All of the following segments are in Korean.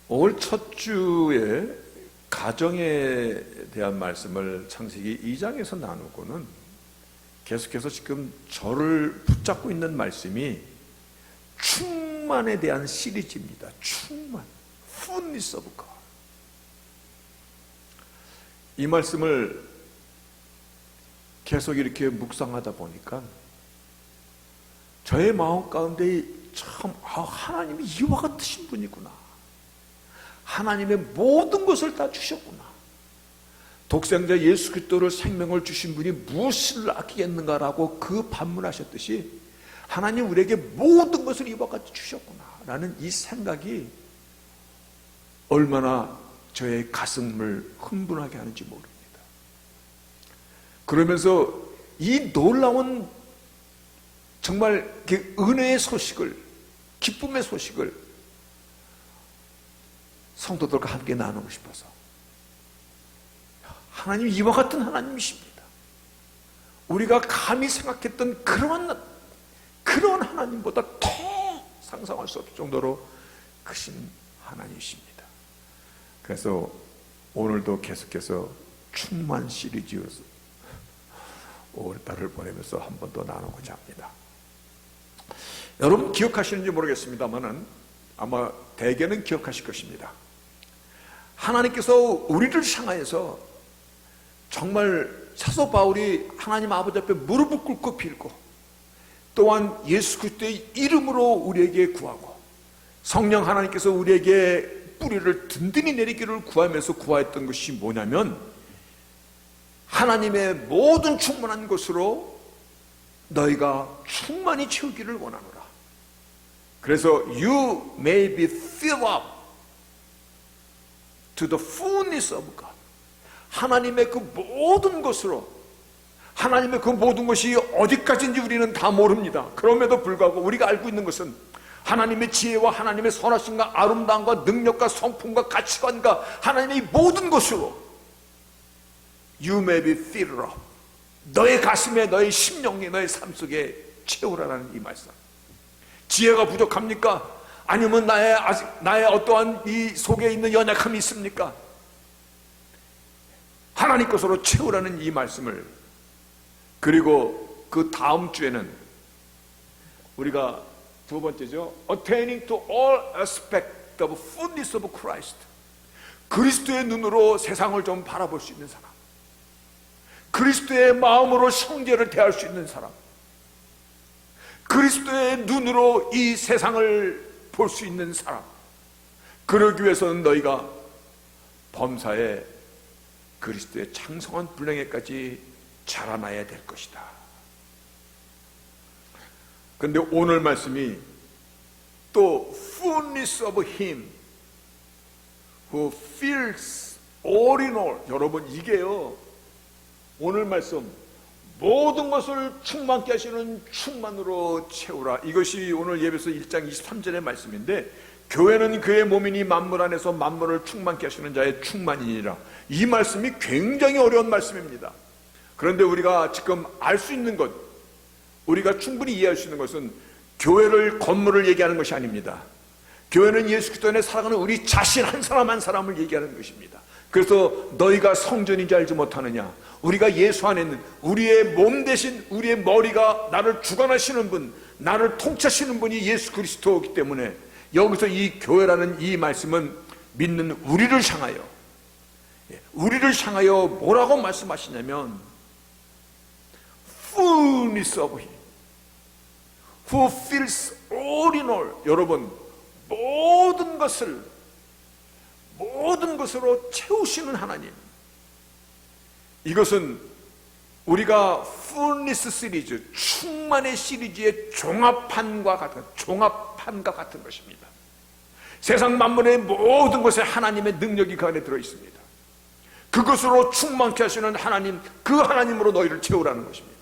올 첫 주에 가정에 대한 말씀을 창세기 2장에서 나누고는 계속해서 지금 저를 붙잡고 있는 말씀이 충만에 대한 시리즈입니다. 충만, fullness of God. 이 말씀을 계속 이렇게 묵상하다 보니까 저의 마음 가운데 참 하나님이 이와 같으신 분이구나. 하나님의 모든 것을 다 주셨구나. 독생자 예수 그리스도를 생명을 주신 분이 무엇을 아끼겠는가라고 그 반문하셨듯이 하나님 우리에게 모든 것을 이와 같이 주셨구나 라는 이 생각이 얼마나 저의 가슴을 흥분하게 하는지 모릅니다. 그러면서 이 놀라운 정말 은혜의 소식을, 기쁨의 소식을 성도들과 함께 나누고 싶어서, 하나님이 이와 같은 하나님이십니다. 우리가 감히 생각했던 그런 하나님보다 더 상상할 수 없을 정도로 크신 하나님이십니다. 그래서 오늘도 계속해서 충만 시리즈에서 5월달을 보내면서 한 번 더 나누고자 합니다. 여러분 기억하시는지 모르겠습니다만은 아마 대개는 기억하실 것입니다. 하나님께서 우리를 향하여서 정말 사도 바울이 하나님 아버지 앞에 무릎을 꿇고 빌고, 또한 예수 그리스도의 이름으로 우리에게 구하고, 성령 하나님께서 우리에게 뿌리를 든든히 내리기를 구하면서 구하였던 것이 뭐냐면, 하나님의 모든 충만한 것으로 너희가 충만히 채우기를 원하노라. 그래서 you may be filled up to the fullness of God. 하나님의 그 모든 것으로, 하나님의 그 모든 것이 어디까지인지 우리는 다 모릅니다. 그럼에도 불구하고 우리가 알고 있는 것은 하나님의 지혜와 하나님의 선하심과 아름다움과 능력과 성품과 가치관과 하나님의 모든 것으로 You may be filled up. 너의 가슴에, 너의 심령에, 너의 삶 속에 채우라는 이 말씀. 지혜가 부족합니까? 아니면 나의 어떠한 이 속에 있는 연약함이 있습니까? 하나님 것으로 채우라는 이 말씀을, 그리고 그 다음 주에는 우리가 두 번째죠, Attaining to all aspects of fullness of Christ. 그리스도의 눈으로 세상을 좀 바라볼 수 있는 사람, 그리스도의 마음으로 형제를 대할 수 있는 사람, 그리스도의 눈으로 이 세상을 볼 수 있는 사람, 그러기 위해서는 너희가 범사에 그리스도의 창성한 분량에까지 자라나야 될 것이다. 그런데 오늘 말씀이 또 fullness of Him who fills all in all. 여러분 이게요, 오늘 말씀 모든 것을 충만케 하시는 충만으로 채우라, 이것이 오늘 예배서 1장 23절의 말씀인데, 교회는 그의 몸이니 만물 안에서 만물을 충만케 하시는 자의 충만이니라. 이 말씀이 굉장히 어려운 말씀입니다. 그런데 우리가 지금 알 수 있는 것, 우리가 충분히 이해할 수 있는 것은 교회를, 건물을 얘기하는 것이 아닙니다. 교회는 예수 그리스도 안에 살아가는 우리 자신 한 사람 한 사람을 얘기하는 것입니다. 그래서 너희가 성전인지 알지 못하느냐, 우리가 예수 안에 있는 우리의 몸 대신 우리의 머리가, 나를 주관하시는 분, 나를 통치하시는 분이 예수 그리스도이기 때문에, 여기서 이 교회라는 이 말씀은 믿는 우리를 향하여 뭐라고 말씀하시냐면 fullness of Him who fills all in all. 여러분 모든 것으로 채우시는 하나님, 이것은 우리가 fullness 시리즈, 충만의 시리즈의 종합판과 같은 것입니다. 세상 만물의 모든 것에 하나님의 능력이 그 안에 들어있습니다. 그것으로 충만케 하시는 하나님, 그 하나님으로 너희를 채우라는 것입니다.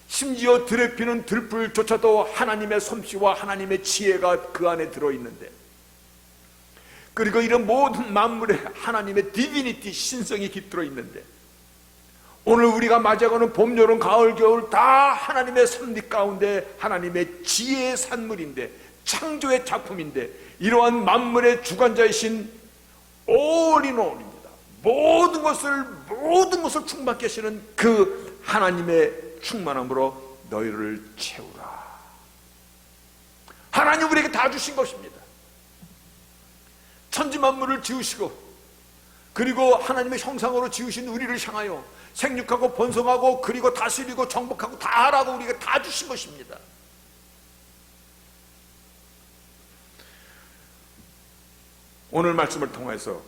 심지어 들에 피는 들불조차도 하나님의 솜씨와 하나님의 지혜가 그 안에 들어있는데, 그리고 이런 모든 만물에 하나님의 디비니티, 신성이 깃들어 있는데, 오늘 우리가 맞이하고는 봄, 여름, 가을, 겨울 다 하나님의 섭리 가운데 하나님의 지혜의 산물인데, 창조의 작품인데, 이러한 만물의 주관자이신 all in all입니다. 모든 것을 충만케 하시는 그 하나님의 충만함으로 너희를 채우라. 하나님 우리에게 다 주신 것입니다. 천지 만물을 지으시고, 그리고 하나님의 형상으로 지으신 우리를 향하여 생육하고 번성하고 그리고 다스리고 정복하고 다 하라고 우리에게 다 주신 것입니다. 오늘 말씀을 통해서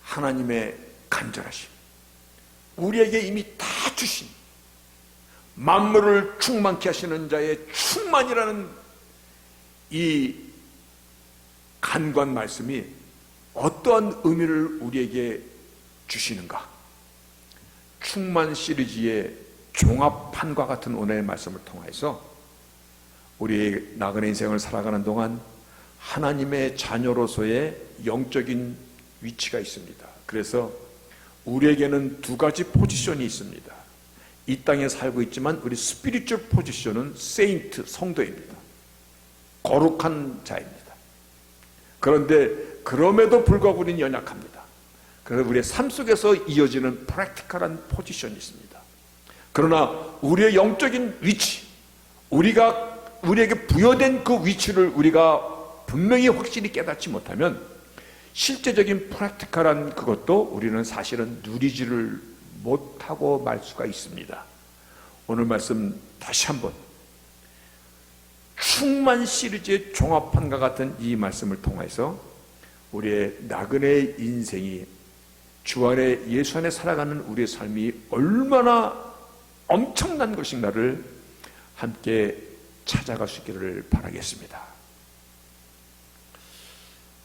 하나님의 간절하심, 우리에게 이미 다 주신 만물을 충만케 하시는 자의 충만이라는 이 간관 말씀이 어떠한 의미를 우리에게 주시는가? 충만 시리즈의 종합판과 같은 오늘의 말씀을 통해서 우리의 나그네 인생을 살아가는 동안 하나님의 자녀로서의 영적인 위치가 있습니다. 그래서 우리에게는 두 가지 포지션이 있습니다. 이 땅에 살고 있지만 우리 스피리추얼 포지션은 세인트, 성도입니다. 거룩한 자입니다. 그런데 그럼에도 불구하고 우리는 연약합니다. 그래서 우리의 삶 속에서 이어지는 프랙티컬한 포지션이 있습니다. 그러나 우리의 영적인 위치, 우리에게 부여된 그 위치를 우리가 분명히 확실히 깨닫지 못하면 실제적인 프랙티컬한 그것도 우리는 사실은 누리지를 못하고 말 수가 있습니다. 오늘 말씀 다시 한번 충만 시리즈의 종합판과 같은 이 말씀을 통해서 우리의 나그네의 인생이 주 안에 예수 안에 살아가는 우리의 삶이 얼마나 엄청난 것인가를 함께 찾아갈 수 있기를 바라겠습니다.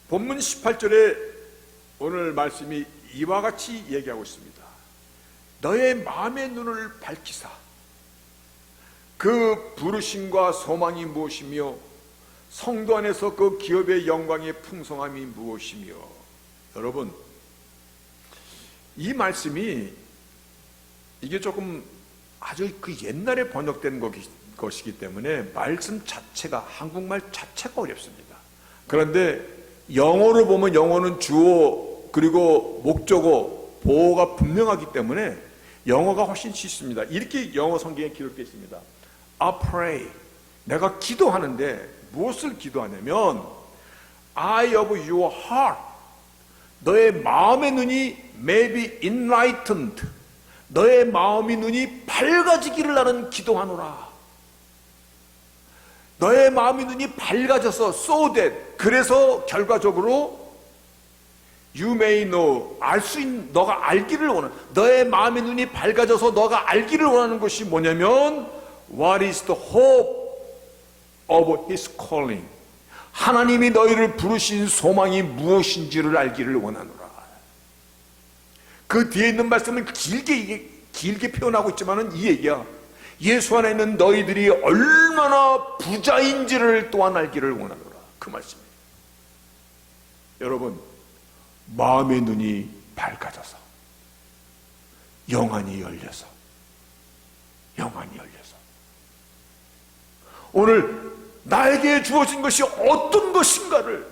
본문 18절에 오늘 말씀이 이와 같이 얘기하고 있습니다. 너의 마음의 눈을 밝히사 그 부르심과 소망이 무엇이며 성도 안에서 그 기업의 영광의 풍성함이 무엇이며. 여러분, 이 말씀이 이게 조금 아주 그 옛날에 번역된 것이기 때문에 말씀 자체가, 한국말 자체가 어렵습니다. 그런데 영어로 보면 영어는 주어 그리고 목적어 보어가 분명하기 때문에 영어가 훨씬 쉽습니다. 이렇게 영어 성경에 기록되어 있습니다. I pray, 내가 기도하는데 무엇을 기도하냐면 Eye of your heart, 너의 마음의 눈이 may be enlightened, 너의 마음의 눈이 밝아지기를 나는 기도하노라. 너의 마음의 눈이 밝아져서 so that, 그래서 결과적으로 you may know, 너가 알기를 원하는, 너의 마음의 눈이 밝아져서 너가 알기를 원하는 것이 뭐냐면 what is the hope of his calling, 하나님이 너희를 부르신 소망이 무엇인지를 알기를 원하노라. 그 뒤에 있는 말씀은 길게 표현하고 있지만은 이 얘기야. 예수 안에 있는 너희들이 얼마나 부자인지를 또한 알기를 원하노라. 그 말씀이에요. 여러분, 마음의 눈이 밝아져서 영안이 열려서 오늘 나에게 주어진 것이 어떤 것인가를,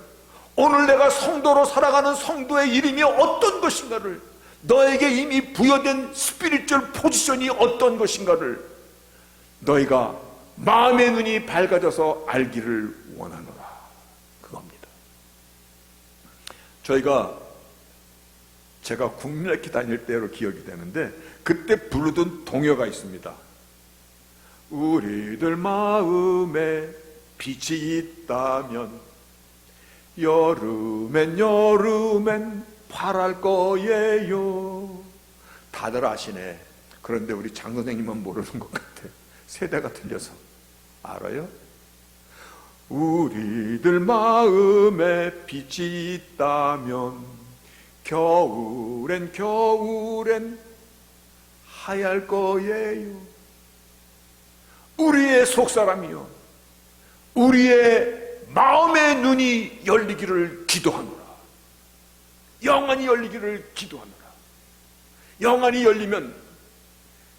오늘 내가 성도로 살아가는 성도의 이름이 어떤 것인가를, 너에게 이미 부여된 스피리추얼 포지션이 어떤 것인가를 너희가 마음의 눈이 밝아져서 알기를 원하노라. 그겁니다. 제가 국민학교 다닐 때로 기억이 되는데 그때 부르던 동요가 있습니다. 우리들 마음에 빛이 있다면 여름엔 파랄 거예요. 다들 아시네. 그런데 우리 장 선생님은 모르는 것 같아. 세대가 틀려서. 알아요? 우리들 마음에 빛이 있다면 겨울엔 하얄 거예요. 우리의 속사람이요, 우리의 마음의 눈이 열리기를 기도하노라. 영안이 열리기를 기도하노라. 영안이 열리면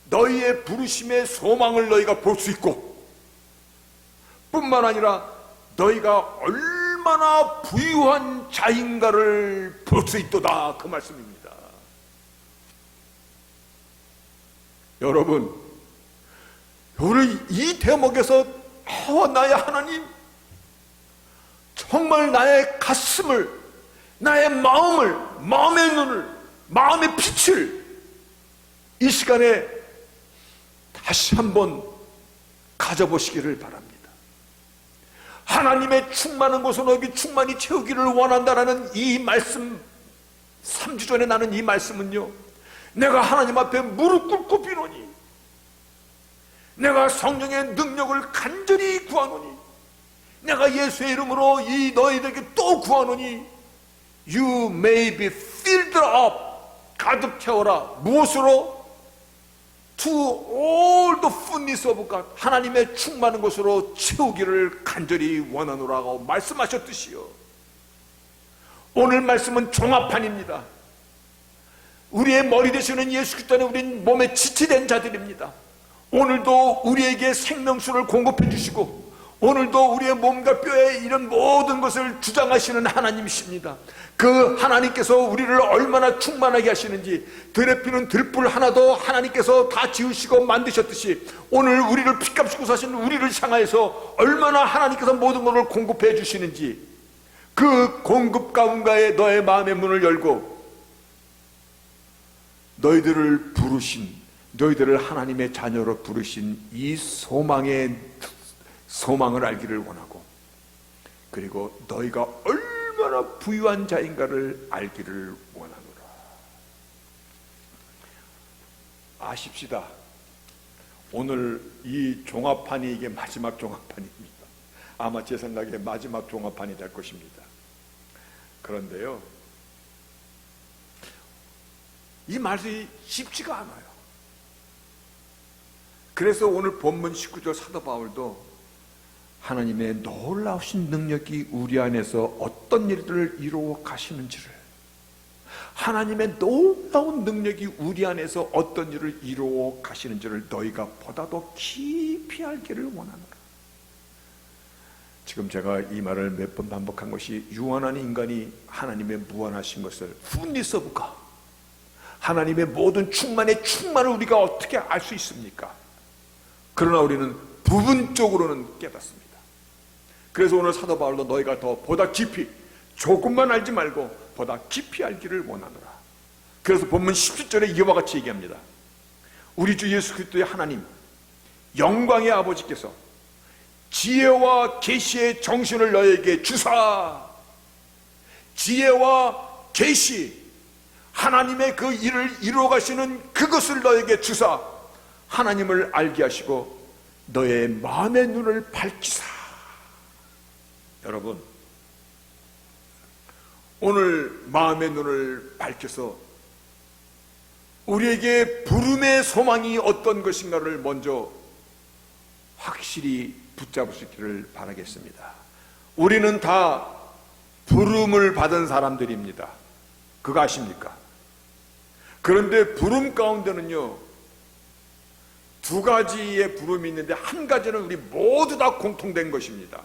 너희의 부르심의 소망을 너희가 볼 수 있고, 뿐만 아니라 너희가 얼마나 부유한 자인가를 볼 수 있도다, 그 말씀입니다. 여러분, 우리 이 대목에서 나의 하나님, 정말 나의 가슴을, 나의 마음을, 마음의 눈을, 마음의 빛을 이 시간에 다시 한번 가져보시기를 바랍니다. 하나님의 충만한 곳은 여기 충만히 채우기를 원한다라는 이 말씀, 3주 전에 나는 이 말씀은요, 내가 하나님 앞에 무릎 꿇고 비노니, 내가 성령의 능력을 간절히 구하노니, 내가 예수의 이름으로 이 너희들에게 또 구하노니, You may be filled up, 가득 채워라. 무엇으로? To all the fullness of God, 하나님의 충만한 것으로 채우기를 간절히 원하노라고 말씀하셨듯이요, 오늘 말씀은 종합판입니다. 우리의 머리 되시는 예수 그리스도 안에 우린 몸에 지체된 자들입니다. 오늘도 우리에게 생명수를 공급해 주시고, 오늘도 우리의 몸과 뼈에 이런 모든 것을 주장하시는 하나님이십니다. 그 하나님께서 우리를 얼마나 충만하게 하시는지, 들에 피는 들불 하나도 하나님께서 다 지으시고 만드셨듯이 오늘 우리를 피값 주고 사신 우리를 향하여서 얼마나 하나님께서 모든 것을 공급해 주시는지, 그 공급 가운가에 너의 마음의 문을 열고 너희들을 부르신, 너희들을 하나님의 자녀로 부르신 이 소망을 알기를 원하고, 그리고 너희가 얼마나 부유한 자인가를 알기를 원하노라. 아십시다. 오늘 이 종합판이 이게 마지막 종합판입니다. 아마 제 생각에 마지막 종합판이 될 것입니다. 그런데요, 이 말씀이 쉽지가 않아요. 그래서 오늘 본문 19절 사도 바울도 하나님의 놀라우신 능력이 우리 안에서 어떤 일들을 이루어 가시는지를, 하나님의 놀라운 능력이 우리 안에서 어떤 일을 이루어 가시는지를 너희가 보다 더 깊이 알기를 원하노라. 지금 제가 이 말을 몇 번 반복한 것이, 유한한 인간이 하나님의 무한하신 것을, fullness of God, 하나님의 모든 충만의 충만을 우리가 어떻게 알 수 있습니까? 그러나 우리는 부분적으로는 깨닫습니다. 그래서 오늘 사도 바울도 너희가 더 보다 깊이, 조금만 알지 말고 보다 깊이 알기를 원하노라. 그래서 본문 17절에 이와 같이 얘기합니다. 우리 주 예수 그리스도의 하나님, 영광의 아버지께서 지혜와 계시의 정신을 너에게 주사, 지혜와 계시, 하나님의 그 일을 이루어 가시는 그것을 너에게 주사, 하나님을 알게 하시고 너의 마음의 눈을 밝히사. 여러분, 오늘 마음의 눈을 밝혀서 우리에게 부름의 소망이 어떤 것인가를 먼저 확실히 붙잡을 수 있기를 바라겠습니다. 우리는 다 부름을 받은 사람들입니다. 그거 아십니까? 그런데 부름 가운데는요, 두 가지의 부름이 있는데 한 가지는 우리 모두 다 공통된 것입니다.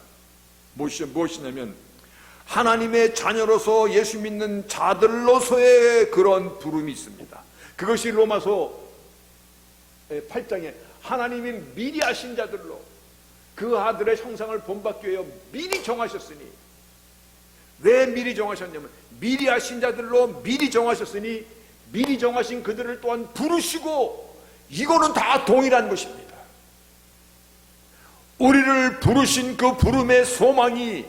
무엇이냐면 하나님의 자녀로서 예수 믿는 자들로서의 그런 부름이 있습니다. 그것이 로마서 8장에 하나님이 미리 아신 자들로 그 아들의 형상을 본받기 위하여 미리 정하셨으니, 왜 미리 정하셨냐면 미리 아신 자들로 미리 정하셨으니 미리 정하신 그들을 또한 부르시고, 이거는 다 동일한 것입니다. 우리를 부르신 그 부름의 소망이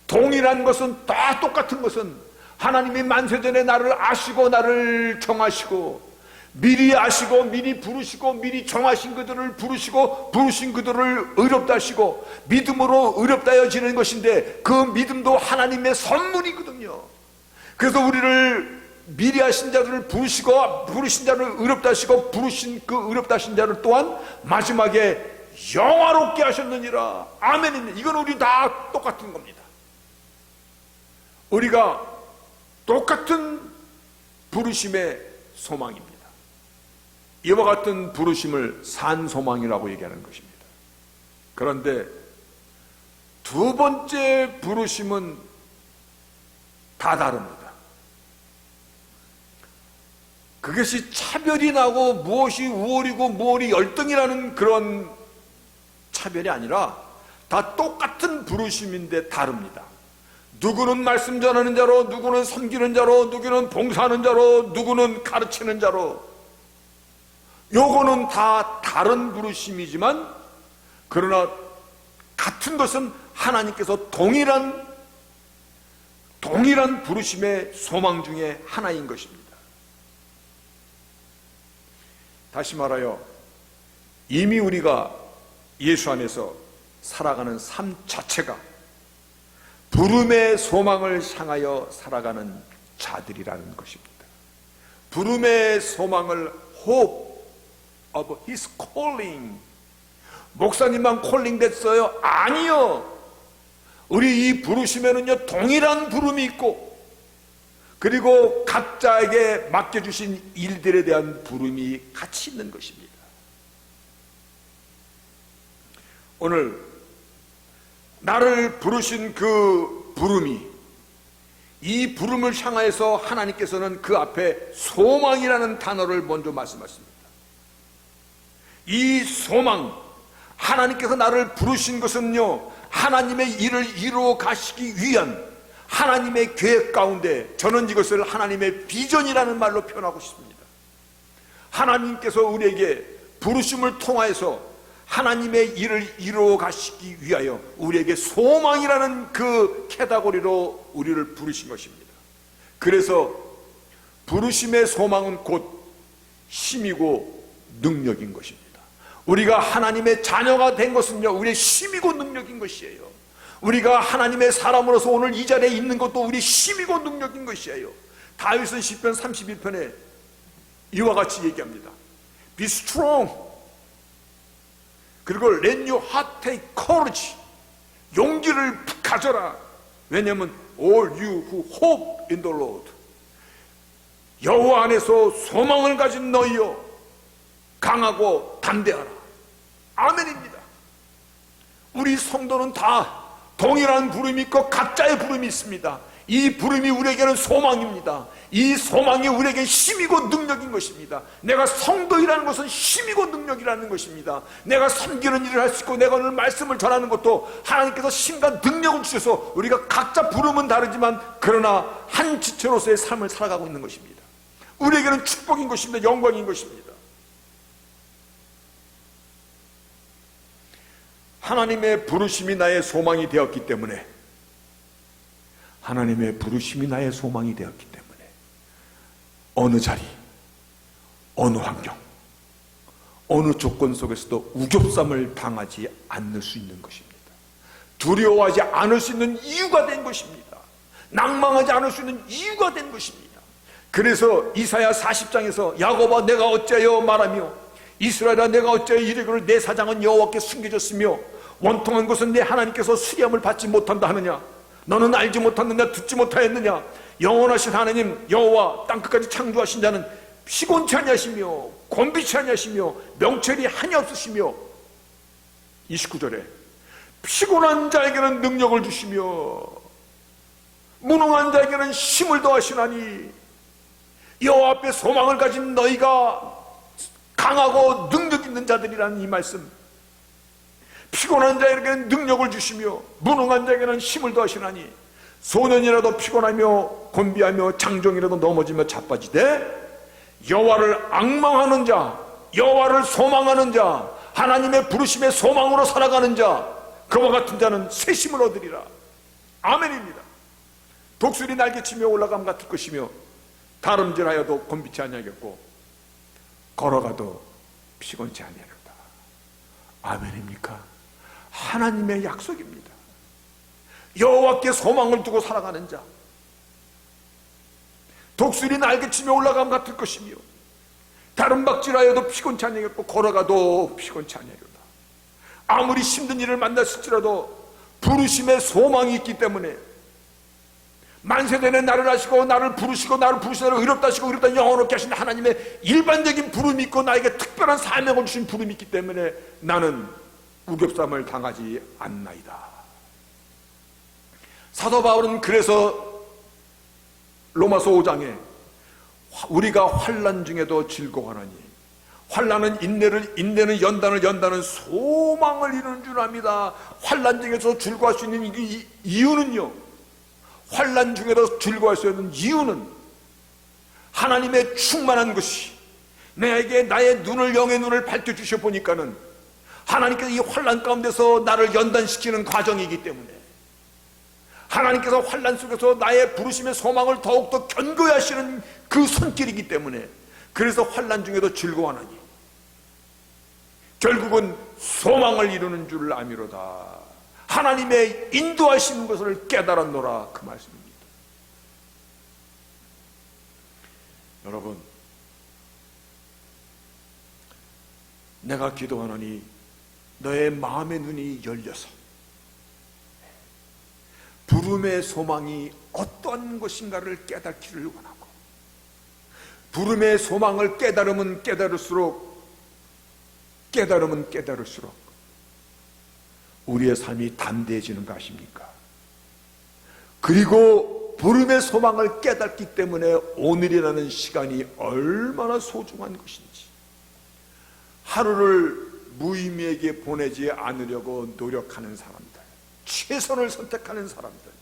동일한 것은, 다 똑같은 것은 하나님이 만세전에 나를 아시고 나를 정하시고, 미리 아시고 미리 부르시고 미리 정하신 그들을 부르시고 부르신 그들을 의롭다 하시고 믿음으로 의롭다 하여지는 것인데, 그 믿음도 하나님의 선물이거든요. 그래서 우리를 미리 하신 자들을 부르시고 부르신 자를 의롭다 하시고 부르신 그 의롭다 하신 자를 또한 마지막에 영화롭게 하셨느니라. 아멘입니다. 이건 우리 다 똑같은 겁니다. 우리가 똑같은 부르심의 소망입니다. 이와 같은 부르심을 산소망이라고 얘기하는 것입니다. 그런데 두 번째 부르심은 다 다릅니다. 그것이 차별이 나고 무엇이 우월이고 무엇이 열등이라는 그런 차별이 아니라 다 똑같은 부르심인데 다릅니다. 누구는 말씀 전하는 자로, 누구는 섬기는 자로, 누구는 봉사하는 자로, 누구는 가르치는 자로. 요거는 다 다른 부르심이지만 그러나 같은 것은 하나님께서 동일한 부르심의 소망 중에 하나인 것입니다. 다시 말하여 이미 우리가 예수 안에서 살아가는 삶 자체가 부름의 소망을 향하여 살아가는 자들이라는 것입니다. 부름의 소망을 hope of his calling. 목사님만 콜링 됐어요? 아니요. 우리 이 부르심에는요 동일한 부름이 있고 그리고 각자에게 맡겨주신 일들에 대한 부름이 같이 있는 것입니다. 오늘 나를 부르신 그 부름이, 이 부름을 향하여서 하나님께서는 그 앞에 소망이라는 단어를 먼저 말씀하십니다. 이 소망, 하나님께서 나를 부르신 것은요 하나님의 일을 이루어 가시기 위한 하나님의 계획 가운데, 저는 이것을 하나님의 비전이라는 말로 표현하고 싶습니다. 하나님께서 우리에게 부르심을 통하여서 하나님의 일을 이루어 가시기 위하여 우리에게 소망이라는 그 캐다고리로 우리를 부르신 것입니다. 그래서 부르심의 소망은 곧 힘이고 능력인 것입니다. 우리가 하나님의 자녀가 된 것은요 우리의 힘이고 능력인 것이에요. 우리가 하나님의 사람으로서 오늘 이 자리에 있는 것도 우리의 힘이고 능력인 것이에요. 다윗은 시편 31편에 이와 같이 얘기합니다. Be strong. 그리고 let your heart take courage. 용기를 가져라. 왜냐하면 all you who hope in the Lord. 여호와 안에서 소망을 가진 너희여 강하고 담대하라. 아멘입니다. 우리 성도는 다 동일한 부름이 있고 각자의 부름이 있습니다. 이 부름이 우리에게는 소망입니다. 이 소망이 우리에게 힘이고 능력인 것입니다. 내가 성도이라는 것은 힘이고 능력이라는 것입니다. 내가 섬기는 일을 할 수 있고 내가 오늘 말씀을 전하는 것도 하나님께서 힘과 능력을 주셔서 우리가 각자 부름은 다르지만 그러나 한 지체로서의 삶을 살아가고 있는 것입니다. 우리에게는 축복인 것입니다. 영광인 것입니다. 하나님의 부르심이 나의 소망이 되었기 때문에, 하나님의 부르심이 나의 소망이 되었기 때문에 어느 자리, 어느 환경, 어느 조건 속에서도 우겨쌈을 당하지 않을 수 있는 것입니다. 두려워하지 않을 수 있는 이유가 된 것입니다. 낭망하지 않을 수 있는 이유가 된 것입니다. 그래서 이사야 40장에서 야곱아 내가 어찌하여 말하며 이스라엘아 내가 어찌하여 이르기를 내 사장은 여호와께 숨겨졌으며 원통한 것은 내 하나님께서 수리함을 받지 못한다 하느냐. 너는 알지 못하느냐 듣지 못하였느냐. 영원하신 하나님 여호와 땅끝까지 창조하신 자는 피곤치 아니하시며 곤비치 아니하시며 명철이 한이 없으시며 29절에 피곤한 자에게는 능력을 주시며 무능한 자에게는 힘을 더하시나니 여호와 앞에 소망을 가진 너희가 강하고 능력 있는 자들이라는 이 말씀. 피곤한 자에게는 능력을 주시며 무능한 자에게는 힘을 더하시나니 소년이라도 피곤하며 곤비하며 장정이라도 넘어지며 자빠지되 여호와를 앙망하는 자, 여호와를 소망하는 자, 하나님의 부르심의 소망으로 살아가는 자, 그와 같은 자는 새 힘을 얻으리라. 아멘입니다. 독수리 날개치며 올라감 같을 것이며 다름질하여도 곤비치 아니하겠고 걸어가도 피곤치 아니하리로다. 아멘입니까? 하나님의 약속입니다. 여호와께 소망을 두고 살아가는 자, 독수리 날개치며 올라감 같을 것이며 다름박질하여도 피곤치 아니하겠고 걸어가도 피곤치 아니하리로다. 아무리 힘든 일을 만났을지라도 부르심의 소망이 있기 때문에 만세전에 나를 하시고 나를 부르시고 나를 부르시고 의롭다 하시고 의롭다 영원롭게 하신 하나님의 일반적인 부름이 있고 나에게 특별한 사명을 주신 부름이 있기 때문에 나는 우ገብ쌈을 당하지 않나이다. 사도 바울은 그래서 로마서 5장에 우리가 환난 중에도 즐거워하나니, 환난은 인내는 연단을 소망을 이루는 줄 압니다. 환난 중에서 즐거워할 수 있는 이유는요, 환난 중에도 즐거워할 수 있는 이유는 하나님의 충만한 것이 내게 나의 눈을, 영의 눈을 밝혀주셔 보니까는 하나님께서 이 환난 가운데서 나를 연단시키는 과정이기 때문에, 하나님께서 환난 속에서 나의 부르심의 소망을 더욱더 견고히 하시는 그 손길이기 때문에, 그래서 환난 중에도 즐거워하나니 결국은 소망을 이루는 줄 아미로다. 하나님의 인도하시는 것을 깨달았노라, 그 말씀입니다. 여러분, 내가 기도하노니 너의 마음의 눈이 열려서 부름의 소망이 어떤 것인가를 깨닫기를 원하고, 부름의 소망을 깨달으면 깨달을수록 우리의 삶이 담대해지는 거 아십니까? 그리고 부름의 소망을 깨닫기 때문에 오늘이라는 시간이 얼마나 소중한 것인지, 하루를 무의미하게 보내지 않으려고 노력하는 사람들, 최선을 선택하는 사람들,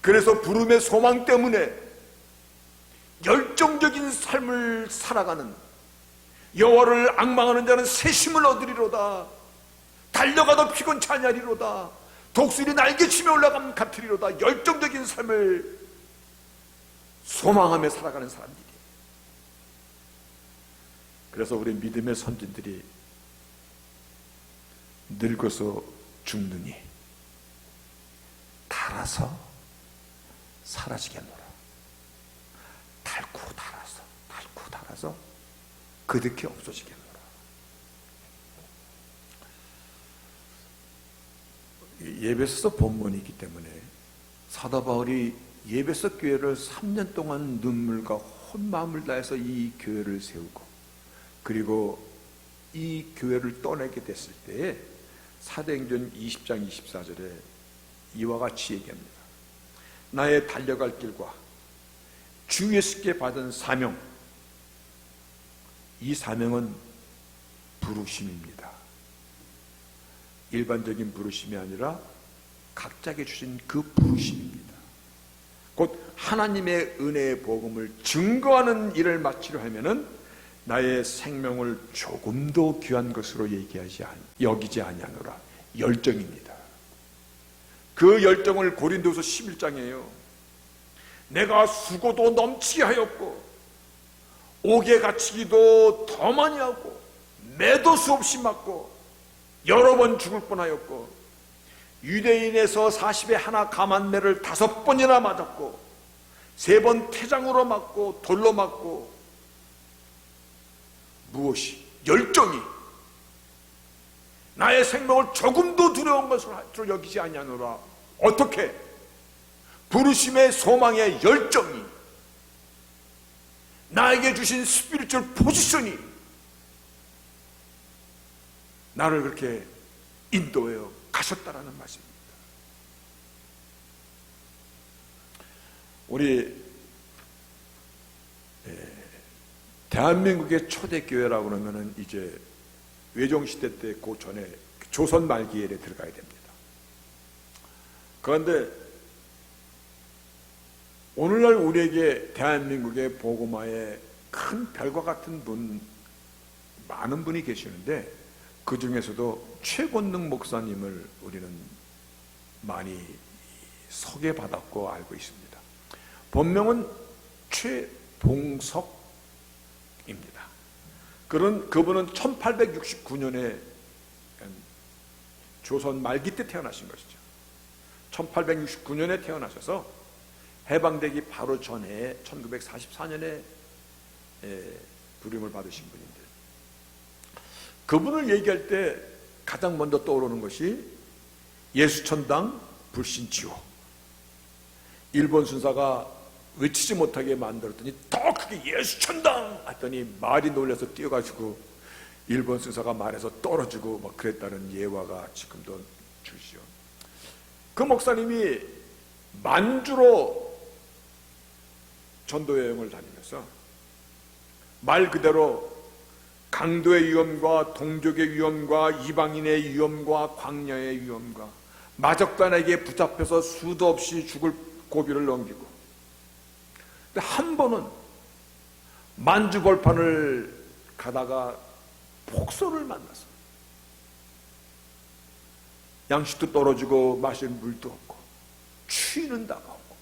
그래서 부름의 소망 때문에 열정적인 삶을 살아가는, 여호와를 앙망하는 자는 새 힘을 얻으리로다, 달려가도 피곤치 아니하리로다, 독수리 날개치며 올라가면 같으리로다, 열정적인 삶을 소망하며 살아가는 사람들이. 그래서 우리 믿음의 선진들이 늙어서 죽느니 달아서 사라지겠노라. 달고 달아서 그득히 없어지겠노라. 예배소 본문이기 때문에 사도 바울이 예배소 교회를 3년 동안 눈물과 온 마음을 다해서 이 교회를 세우고, 그리고 이 교회를 떠나게 됐을 때에 사도행전 20장 24절에 이와 같이 얘기합니다. 나의 달려갈 길과 주 예수께 받은 사명, 이 사명은 부르심입니다. 일반적인 부르심이 아니라 각자에게 주신 그 부르심입니다. 곧 하나님의 은혜의 복음을 증거하는 일을 마치려 하면은 나의 생명을 조금도 귀한 것으로 여기지 아니하노라. 열정입니다. 그 열정을 고린도서 11장이에요. 내가 수고도 넘치게 하였고 옥에 갇히기도 더 많이 하고 매도 수없이 맞고 여러 번 죽을 뻔하였고 유대인에서 40에 하나 감한매를 5번이나 맞았고 3번 태장으로 맞고 돌로 맞고, 무엇이? 열정이 나의 생명을 조금도 두려운 것으로 여기지 아니하노라. 어떻게? 부르심의 소망의 열정이, 나에게 주신 스피리추얼 포지션이 나를 그렇게 인도하여 가셨다라는 말씀입니다. 우리 대한민국의 초대교회라고 그러면은 이제 외종시대 때 그 전에 조선 말기에 들어가야 됩니다. 그런데 오늘날 우리에게 대한민국의 복음화에 큰 별과 같은 분, 많은 분이 계시는데 그 중에서도 최권능 목사님을 우리는 많이 소개받았고 알고 있습니다. 본명은 최봉석입니다. 그분은 1869년에 조선 말기 때 태어나신 것이죠. 1869년에 태어나셔서 해방되기 바로 전에 1944년에 부름을 받으신 분인데, 그분을 얘기할 때 가장 먼저 떠오르는 것이 예수천당 불신지옥, 일본 순사가 외치지 못하게 만들었더니 더 크게 예수천당 했더니 말이 놀라서 뛰어가지고 일본 순사가 말에서 떨어지고 막 그랬다는 예화가 지금도 주시오. 그 목사님이 만주로 전도 여행을 다니면서 말 그대로 강도의 위험과 동족의 위험과 이방인의 위험과 광야의 위험과 마적단에게 붙잡혀서 수도 없이 죽을 고비를 넘기고, 근데 한 번은 만주 벌판을 가다가 폭소를 만나서 양식도 떨어지고 마실 물도 없고 추위는 다가오고,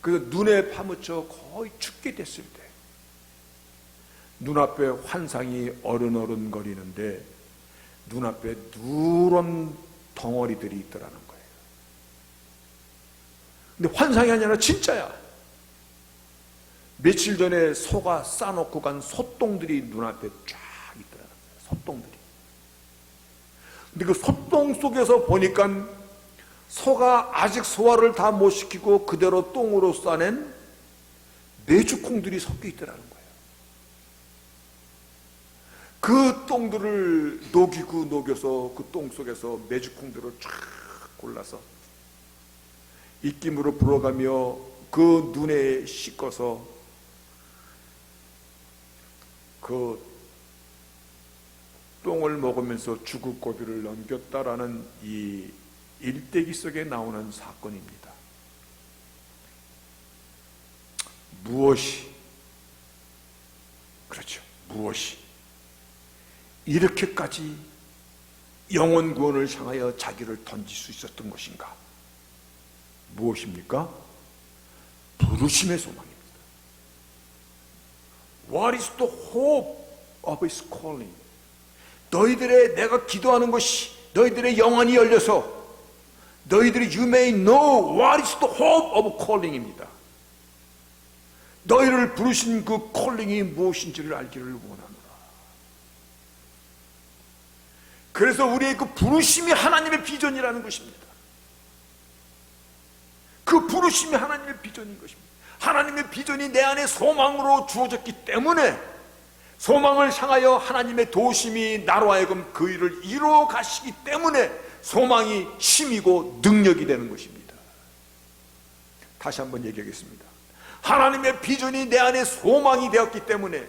그래서 눈에 파묻혀 거의 죽게 됐을 때 눈앞에 환상이 어른어른거리는데 눈앞에 누런 덩어리들이 있더라는 거예요. 근데 환상이 아니라 진짜야. 며칠 전에 소가 싸놓고 간 소똥들이 눈앞에 쫙 있더라는 거예요. 소똥들이. 근데 그 소똥 속에서 보니까 소가 아직 소화를 다 못 시키고 그대로 똥으로 싸낸 메주콩들이 섞여 있더라는 거예요. 그 똥들을 녹이고 녹여서 그 똥 속에서 메주콩들을 쫙 골라서 입김으로 불어가며 그 눈에 씻어서 그 똥을 먹으면서 죽을 고비를 넘겼다라는 이 일대기 속에 나오는 사건입니다. 무엇이, 그렇죠, 무엇이 이렇게까지 영혼 구원을 향하여 자기를 던질 수 있었던 것인가? 무엇입니까? 부르심의 소망입니다. What is the hope of his calling? 너희들의, 내가 기도하는 것이 너희들의 영안이 열려서 너희들이 you may know what is the hope of calling입니다. 너희를 부르신 그 콜링이 무엇인지를 알기를 원하노라. 그래서 우리의 그 부르심이 하나님의 비전이라는 것입니다. 그 부르심이 하나님의 비전인 것입니다. 하나님의 비전이 내 안에 소망으로 주어졌기 때문에 소망을 향하여 하나님의 도우심이 나로 하여금 그 일을 이루어 가시기 때문에 소망이 힘이고 능력이 되는 것입니다. 다시 한번 얘기하겠습니다. 하나님의 비전이 내 안에 소망이 되었기 때문에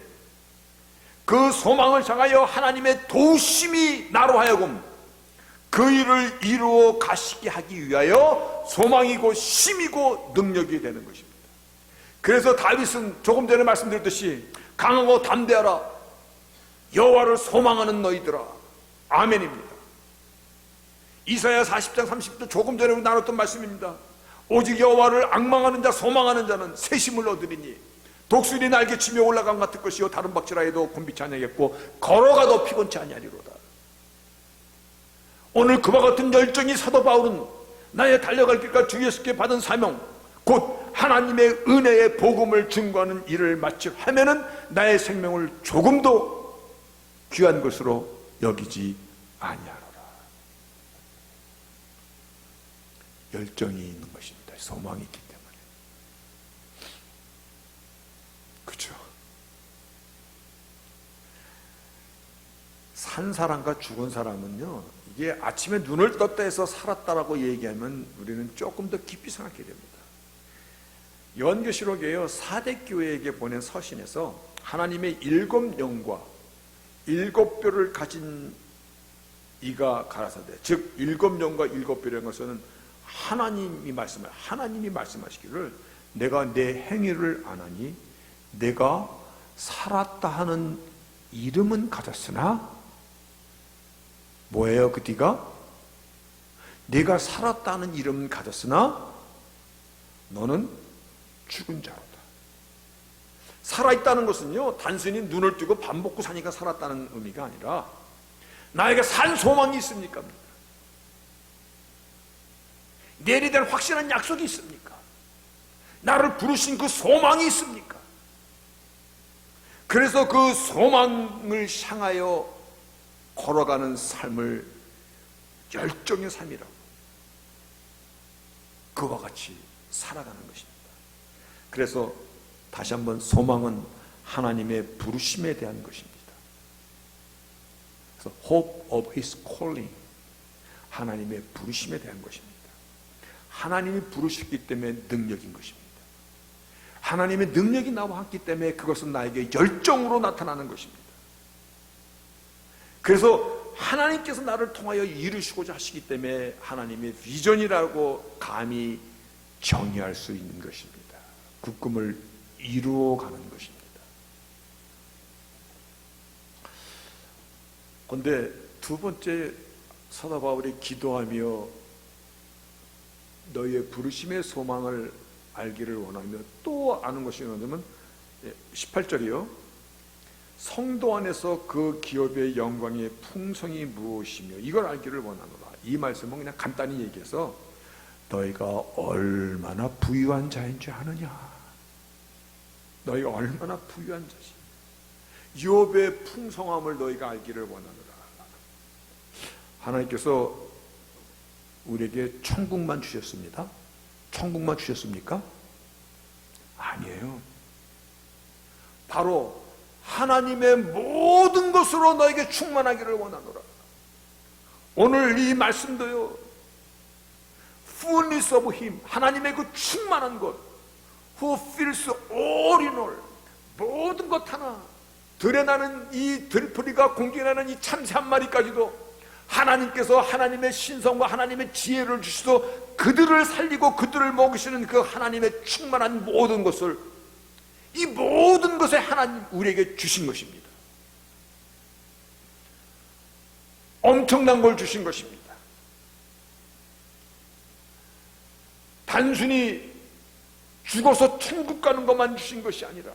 그 소망을 향하여 하나님의 도우심이 나로 하여금 그 일을 이루어 가시게 하기 위하여 소망이고 힘이고 능력이 되는 것입니다. 그래서 다윗은 조금 전에 말씀드렸듯이 강하고 담대하라, 여호와를 소망하는 너희들아. 아멘입니다. 이사야 40장 30절 조금 전에 나눴던 말씀입니다. 오직 여호와를 앙망하는 자 소망하는 자는 새 힘을 얻으리니 독수리 날개치며 올라간 같을 것이요 다른 박질하 해도 곤비치 아니하겠고 걸어가도 피곤치 아니하리로다. 오늘 그와 같은 열정이 사도 바울은 나의 달려갈 길과 주 예수께 받은 사명 곧 하나님의 은혜의 복음을 증거하는 일을 마치 하면은 나의 생명을 조금도 귀한 것으로 여기지 아니하노라. 열정이 있는 것입니다. 소망이 있기 때문에. 그렇죠. 산 사람과 죽은 사람은요, 이게 아침에 눈을 떴다 해서 살았다라고 얘기하면 우리는 조금 더 깊이 생각해야 됩니다. 요한계시록에요, 사대교회에게 보낸 서신에서 하나님의 7영과 7뼈를 가진 이가 가라사대, 즉 7영과 7뼈라는 것은 하나님이 말씀하시기를 내가 내 행위를 아나니 내가 살았다 하는 이름은 가졌으나 뭐예요? 그 뒤가 내가 살았다는 이름은 가졌으나 너는 죽은 자로다. 살아있다는 것은요, 단순히 눈을 뜨고 밥 먹고 사니까 살았다는 의미가 아니라 나에게 산 소망이 있습니까? 내일에 대한 확실한 약속이 있습니까? 나를 부르신 그 소망이 있습니까? 그래서 그 소망을 향하여 걸어가는 삶을 열정의 삶이라고, 그와 같이 살아가는 것입니다. 그래서 다시 한번 소망은 하나님의 부르심에 대한 것입니다. 그래서 hope of his calling, 하나님의 부르심에 대한 것입니다. 하나님이 부르셨기 때문에 능력인 것입니다. 하나님의 능력이 나와 함께 때문에 그것은 나에게 열정으로 나타나는 것입니다. 그래서 하나님께서 나를 통하여 이루시고자 하시기 때문에 하나님의 비전이라고 감히 정의할 수 있는 것입니다. 그 꿈을 이루어가는 것입니다. 그런데 두 번째, 사도 바울이 기도하며 너희의 부르심의 소망을 알기를 원하며 또 아는 것이 뭐냐면 18절이요. 성도 안에서 그 기업의 영광의 풍성이 무엇이며 이걸 알기를 원하노라. 이 말씀은 그냥 간단히 얘기해서 너희가 얼마나 부유한 자인 줄 아느냐, 너희가 얼마나 부유한 자지, 욥의 풍성함을 너희가 알기를 원하노라. 하나님께서 우리에게 천국만 주셨습니다. 천국만 주셨습니까? 아니에요. 바로 하나님의 모든 것으로 너에게 충만하기를 원하노라. 오늘 이 말씀도요, fullness of Him, 하나님의 그 충만한 것, who fills all in all, 모든 것 하나, 들에 나는 이 들풀이가 공중에 나는 이 참새 한 마리까지도 하나님께서 하나님의 신성과 하나님의 지혜를 주시고 그들을 살리고 그들을 먹이시는 그 하나님의 충만한 모든 것을, 이 모든 것에 하나님 우리에게 주신 것입니다. 엄청난 걸 주신 것입니다. 단순히 죽어서 천국 가는 것만 주신 것이 아니라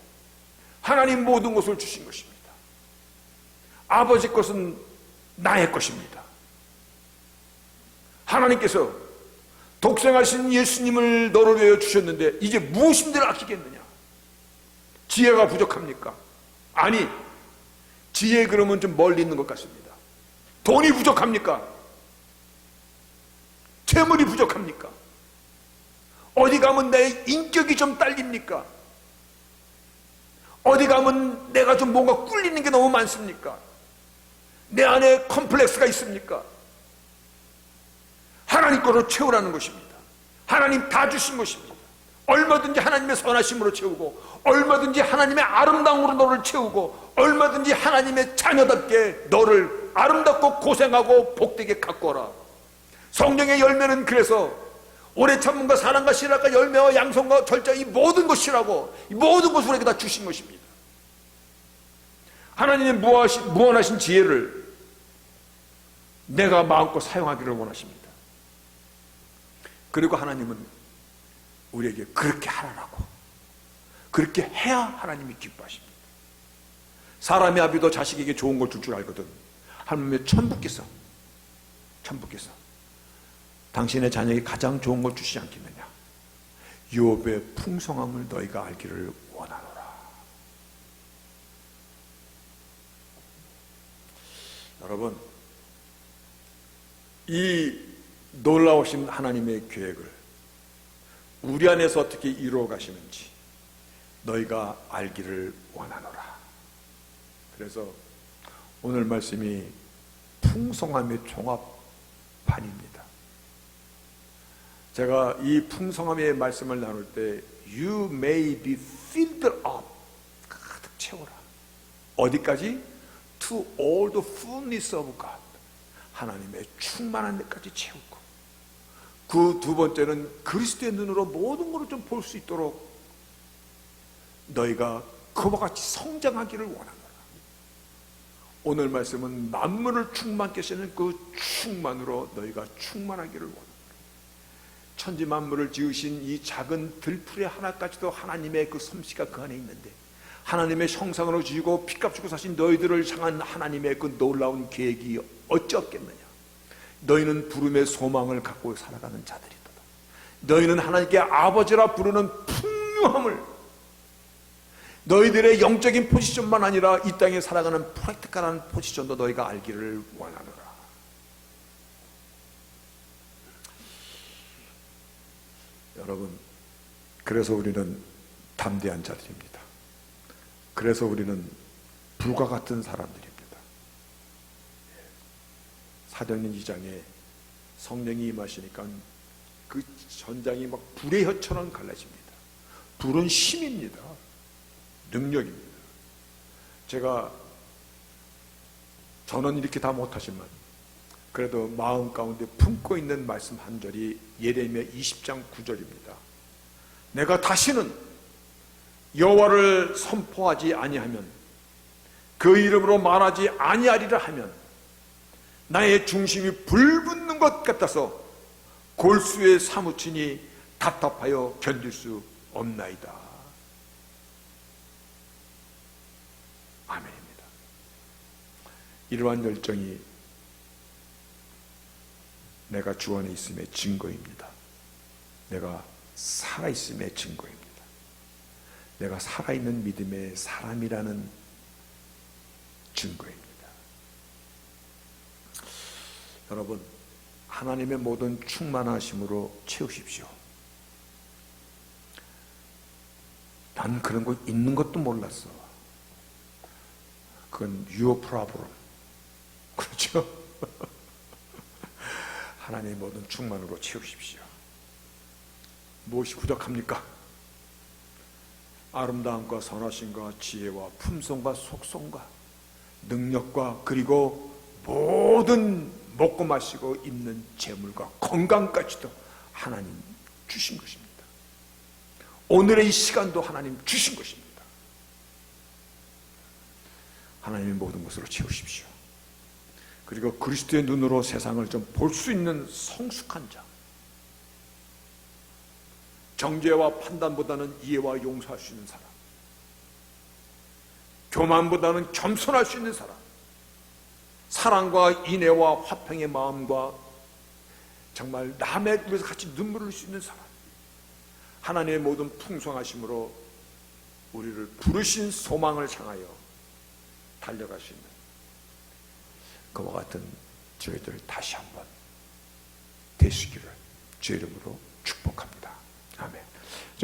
하나님 모든 것을 주신 것입니다. 아버지 것은 나의 것입니다. 하나님께서 독생하신 예수님을 너를 위하여 주셨는데 이제 무엇인들 아끼겠느냐? 지혜가 부족합니까? 아니, 지혜 그러면 좀 멀리 있는 것 같습니다. 돈이 부족합니까? 재물이 부족합니까? 어디 가면 내 인격이 좀 딸립니까? 어디 가면 내가 좀 뭔가 꿀리는 게 너무 많습니까? 내 안에 컴플렉스가 있습니까? 하나님 거로 채우라는 것입니다. 하나님 다 주신 것입니다. 얼마든지 하나님의 선하심으로 채우고, 얼마든지 하나님의 아름다움으로 너를 채우고, 얼마든지 하나님의 자녀답게 너를 아름답고 고생하고 복되게 가꾸어라. 성령의 열매는 그래서 오래 참음과 사랑과 신학과 열매와 양성과 절자, 이 모든 것이라고, 이 모든 것을 우리에게 다 주신 것입니다. 하나님의 무한하신 지혜를 내가 마음껏 사용하기를 원하십니다. 그리고 하나님은 우리에게 그렇게 하라고, 그렇게 해야 하나님이 기뻐하십니다. 사람의 아비도 자식에게 좋은 걸 줄 줄 알거든. 하나님의 천부께서 당신의 자녀에게 가장 좋은 걸 주시지 않겠느냐. 욥의 풍성함을 너희가 알기를 원하노라. 여러분, 이 놀라우신 하나님의 계획을 우리 안에서 어떻게 이루어 가시는지 너희가 알기를 원하노라. 그래서 오늘 말씀이 풍성함의 종합판입니다. 제가 이 풍성함의 말씀을 나눌 때 You may be filled up, 가득 채워라. 어디까지? To all the fullness of God, 하나님의 충만한 데까지 채우고, 그 두 번째는 그리스도의 눈으로 모든 것을 좀 볼 수 있도록 너희가 그와 같이 성장하기를 원하노라. 오늘 말씀은 만물을 충만케 하시는 그 충만으로 너희가 충만하기를 원하노라. 천지 만물을 지으신 이 작은 들풀이 하나까지도 하나님의 그 솜씨가 그 안에 있는데, 하나님의 형상으로 지고 피값 주고 사신 너희들을 향한 하나님의 그 놀라운 계획이 어찌 없겠느냐. 너희는 부름의 소망을 갖고 살아가는 자들이다. 너희는 하나님께 아버지라 부르는 풍요함을, 너희들의 영적인 포지션만 아니라 이 땅에 살아가는 프랙티컬한 포지션도 너희가 알기를 원하노라. 여러분, 그래서 우리는 담대한 자들입니다. 그래서 우리는 불과 같은 사람들입니다. 사도행전 2장에 성령이 임하시니까 그 전장이 막 불의 혀처럼 갈라집니다. 불은 힘입니다. 능력입니다. 저는 이렇게 다 못하지만 그래도 마음 가운데 품고 있는 말씀 한 절이 예레미야 20장 9절입니다. 내가 다시는 여호와를 선포하지 아니하면, 그 이름으로 말하지 아니하리라 하면 나의 중심이 불붙는 것 같아서 골수에 사무치니 답답하여 견딜 수 없나이다. 아멘입니다. 이러한 열정이 내가 주 안에 있음의 증거입니다. 내가 살아있음의 증거입니다. 내가 살아있는 믿음의 사람이라는 증거입니다. 여러분, 하나님의 모든 충만하심으로 채우십시오. 난 그런 거 있는 것도 몰랐어. 그건 your problem. 그렇죠? 하나님의 모든 충만으로 채우십시오. 무엇이 부족합니까? 아름다움과 선하심과 지혜와 품성과 속성과 능력과, 그리고 모든 먹고 마시고 입는 재물과 건강까지도 하나님 주신 것입니다. 오늘의 이 시간도 하나님 주신 것입니다. 하나님의 모든 것으로 채우십시오. 그리고 그리스도의 눈으로 세상을 좀 볼 수 있는 성숙한 자, 정죄와 판단보다는 이해와 용서할 수 있는 사람, 교만보다는 겸손할 수 있는 사람, 사랑과 인애와 화평의 마음과 정말 남의 위해서 같이 눈물을 흘릴 수 있는 사람, 하나님의 모든 풍성하심으로 우리를 부르신 소망을 향하여 달려갈 수 있는 그와 같은 저희들 다시 한번 되시기를 주의 이름으로 축복합니다.